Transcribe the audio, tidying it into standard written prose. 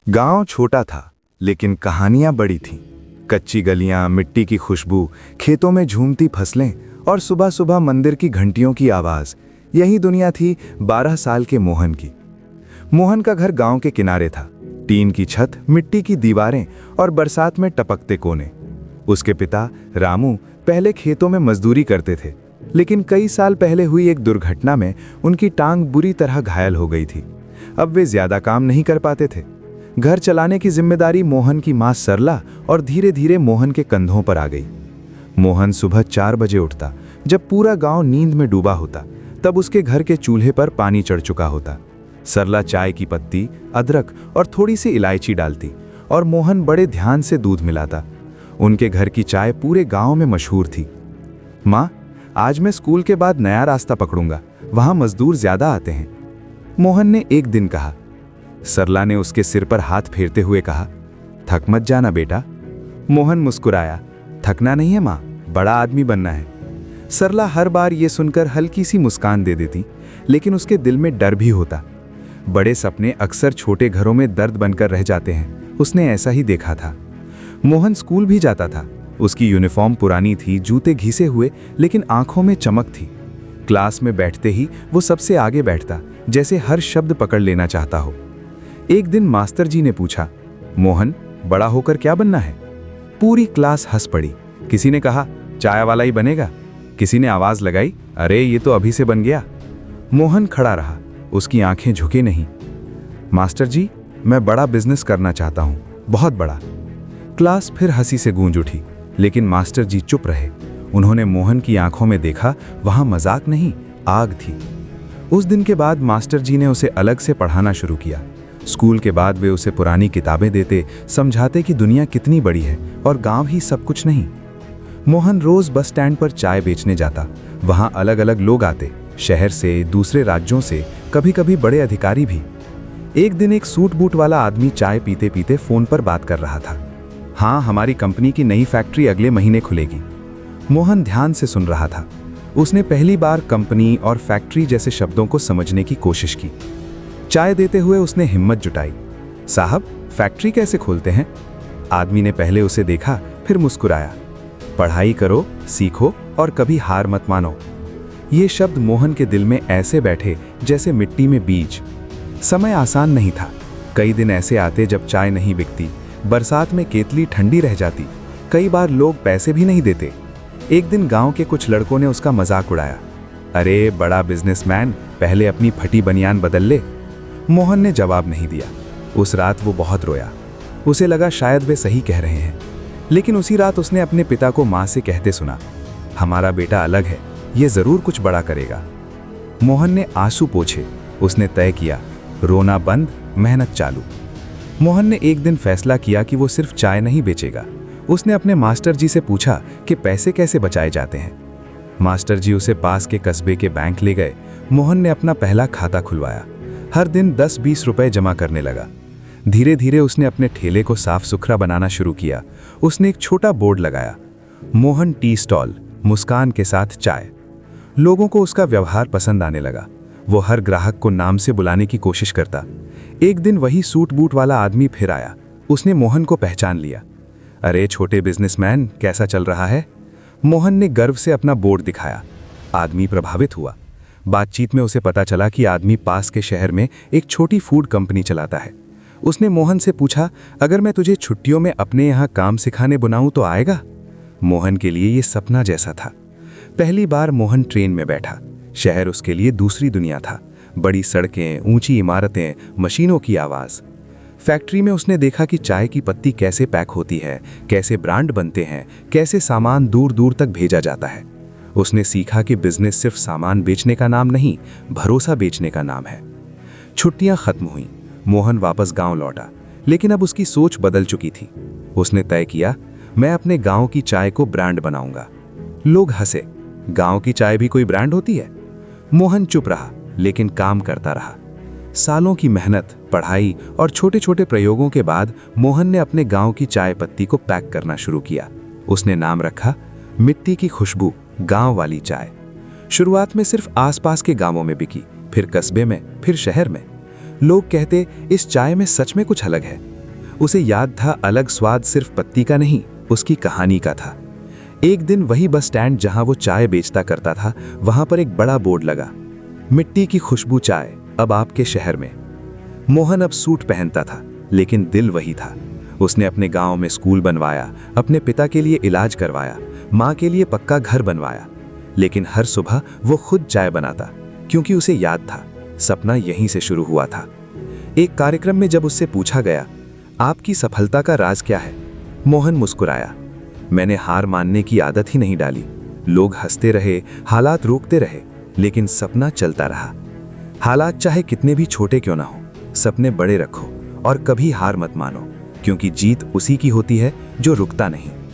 गांव छोटा था, लेकिन कहानियां बड़ी थीं। कच्ची गलियां, मिट्टी की खुशबू, खेतों में झूमती फसलें और सुबह सुबह मंदिर की घंटियों की आवाज, यही दुनिया थी 12 साल के मोहन की। मोहन का घर गांव के किनारे था। टीन की छत, मिट्टी की दीवारें और बरसात में टपकते कोने। उसके पिता रामू पहले खेतों में मजदूरी करते थे, लेकिन कई साल पहले हुई एक दुर्घटना में उनकी टांग बुरी तरह घायल हो गई थी। अब वे ज्यादा काम नहीं कर पाते थे। घर चलाने की जिम्मेदारी मोहन की मां सरला और धीरे धीरे मोहन के कंधों पर आ गई। मोहन सुबह 4 बजे उठता, जब पूरा गांव नींद में डूबा होता। तब उसके घर के चूल्हे पर पानी चढ़ चुका होता। सरला चाय की पत्ती, अदरक और थोड़ी सी इलायची डालती और मोहन बड़े ध्यान से दूध मिलाता। उनके घर की चाय पूरे गांव में मशहूर थी। माँ, आज मैं स्कूल के बाद नया रास्ता पकड़ूंगा, वहां मजदूर ज्यादा आते हैं, मोहन ने एक दिन कहा। सरला ने उसके सिर पर हाथ फेरते हुए कहा, थक मत जाना बेटा। मोहन मुस्कुराया, थकना नहीं है माँ, बड़ा आदमी बनना है। सरला हर बार ये सुनकर हल्की सी मुस्कान दे देती, लेकिन उसके दिल में डर भी होता। बड़े सपने अक्सर छोटे घरों में दर्द बनकर रह जाते हैं, उसने ऐसा ही देखा था। मोहन स्कूल भी जाता था। उसकी यूनिफॉर्म पुरानी थी, जूते घिसे हुए, लेकिन आंखों में चमक थी। क्लास में बैठते ही वो सबसे आगे बैठता, जैसे हर शब्द पकड़ लेना चाहता हो। एक दिन मास्टर जी ने पूछा, मोहन, बड़ा होकर क्या बनना है? पूरी क्लास हंस पड़ी। किसी ने कहा, चाय वाला ही बनेगा। किसी ने आवाज लगाई, अरे ये तो अभी से बन गया। मोहन खड़ा रहा, उसकी आंखें झुकी नहीं। मास्टर जी, मैं बड़ा बिजनेस करना चाहता हूं, बहुत बड़ा। क्लास फिर हंसी से गूंज उठी, लेकिन मास्टर जी चुप रहे। उन्होंने मोहन की आंखों में देखा, वहां मजाक नहीं, आग थी। उस दिन के बाद मास्टर जी ने उसे अलग से पढ़ाना शुरू किया। स्कूल के बाद वे उसे पुरानी किताबें देते, समझाते कि दुनिया कितनी बड़ी है और गांव ही सब कुछ नहीं। मोहन रोज बस स्टैंड पर चाय बेचने जाता। वहां अलग अलग लोग आते, शहर से, दूसरे राज्यों से, कभी कभी बड़े अधिकारी भी। एक दिन एक सूट बूट वाला आदमी चाय पीते पीते फोन पर बात कर रहा था। हाँ, हमारी कंपनी की नई फैक्ट्री अगले महीने खुलेगी। मोहन ध्यान से सुन रहा था। उसने पहली बार कंपनी और फैक्ट्री जैसे शब्दों को समझने की कोशिश की। चाय देते हुए उसने हिम्मत जुटाई। साहब, फैक्ट्री कैसे खोलते हैं? आदमी ने पहले उसे देखा, फिर मुस्कुराया। पढ़ाई करो, सीखो और कभी हार मत मानो। ये शब्द मोहन के दिल में ऐसे बैठे जैसे मिट्टी में बीज। समय आसान नहीं था। कई दिन ऐसे आते जब चाय नहीं बिकती, बरसात में केतली ठंडी रह जाती, कई बार लोग पैसे भी नहीं देते। एक दिन गांव के कुछ लड़कों ने उसका मजाक उड़ाया, अरे बड़ा बिजनेसमैन, पहले अपनी फटी बनियान बदल ले। मोहन ने जवाब नहीं दिया। उस रात वो बहुत रोया। उसे लगा शायद वे सही कह रहे हैं। लेकिन उसी रात उसने अपने पिता को मां से कहते सुना, हमारा बेटा अलग है, ये जरूर कुछ बड़ा करेगा। मोहन ने आंसू पोंछे। उसने तय किया, रोना बंद, मेहनत चालू। मोहन ने एक दिन फैसला किया कि वो सिर्फ चाय नहीं बेचेगा। उसने अपने मास्टर जी से पूछा कि पैसे कैसे बचाए जाते हैं। मास्टर जी उसे पास के कस्बे के बैंक ले गए। मोहन ने अपना पहला खाता खुलवाया। हर दिन 10-20 रुपए जमा करने लगा। धीरे धीरे उसने अपने ठेले को साफ सुथरा बनाना शुरू किया। उसने एक छोटा बोर्ड लगाया, मोहन टी स्टॉल, मुस्कान के साथ चाय। लोगों को उसका व्यवहार पसंद आने लगा। वो हर ग्राहक को नाम से बुलाने की कोशिश करता। एक दिन वही सूट बूट वाला आदमी फिर आया। उसने मोहन को पहचान लिया। अरे छोटे बिजनेसमैन, कैसा चल रहा है? मोहन ने गर्व से अपना बोर्ड दिखाया। आदमी प्रभावित हुआ। बातचीत में उसे पता चला कि आदमी पास के शहर में एक छोटी फूड कंपनी चलाता है। उसने मोहन से पूछा, अगर मैं तुझे छुट्टियों में अपने यहाँ काम सिखाने बुलाऊं तो आएगा? मोहन के लिए ये सपना जैसा था। पहली बार मोहन ट्रेन में बैठा। शहर उसके लिए दूसरी दुनिया था। बड़ी सड़कें, ऊंची इमारतें, मशीनों की आवाज। फैक्ट्री में उसने देखा कि चाय की पत्ती कैसे पैक होती है, कैसे ब्रांड बनते हैं, कैसे सामान दूर दूर तक भेजा जाता है। उसने सीखा कि बिजनेस सिर्फ सामान बेचने का नाम नहीं, भरोसा बेचने का नाम है। छुट्टियां खत्म हुईं। मोहन वापस गांव लौटा, लेकिन अब उसकी सोच बदल चुकी थी। उसने तय किया, मैं अपने गांव की चाय को ब्रांड बनाऊंगा। लोग हंसे, गांव की चाय भी कोई ब्रांड होती है? मोहन चुप रहा, लेकिन काम करता रहा। सालों की मेहनत, पढ़ाई और छोटे छोटे प्रयोगों के बाद मोहन ने अपने गांव की चाय पत्ती को पैक करना शुरू किया। उसने नाम रखा, मिट्टी की खुशबू, गांव वाली चाय। शुरुआत में सिर्फ आसपास के गांवों में बिकी, फिर कस्बे में, फिर शहर में। लोग कहते इस चाय में सच में कुछ अलग है। उसे याद था अलग स्वाद सिर्फ पत्ती का नहीं, उसकी कहानी का था। एक दिन वही बस स्टैंड जहां वो चाय बेचता करता था, वहां पर एक बड़ा बोर्ड लगा, मिट्टी की खुशबू चाय अब आपके शहर में। मोहन अब सूट पहनता था, लेकिन दिल वही था। उसने अपने गांव में स्कूल बनवाया, अपने पिता के लिए इलाज करवाया, माँ के लिए पक्का घर बनवाया। लेकिन हर सुबह वो खुद चाय बनाता, क्योंकि उसे याद था सपना यहीं से शुरू हुआ था। एक कार्यक्रम में जब उससे पूछा गया, आपकी सफलता का राज क्या है, मोहन मुस्कुराया, मैंने हार मानने की आदत ही नहीं डाली। लोग हंसते रहे, हालात रोकते रहे, लेकिन सपना चलता रहा। हालात चाहे कितने भी छोटे क्यों ना हो, सपने बड़े रखो और कभी हार मत मानो, क्योंकि जीत उसी की होती है जो रुकता नहीं।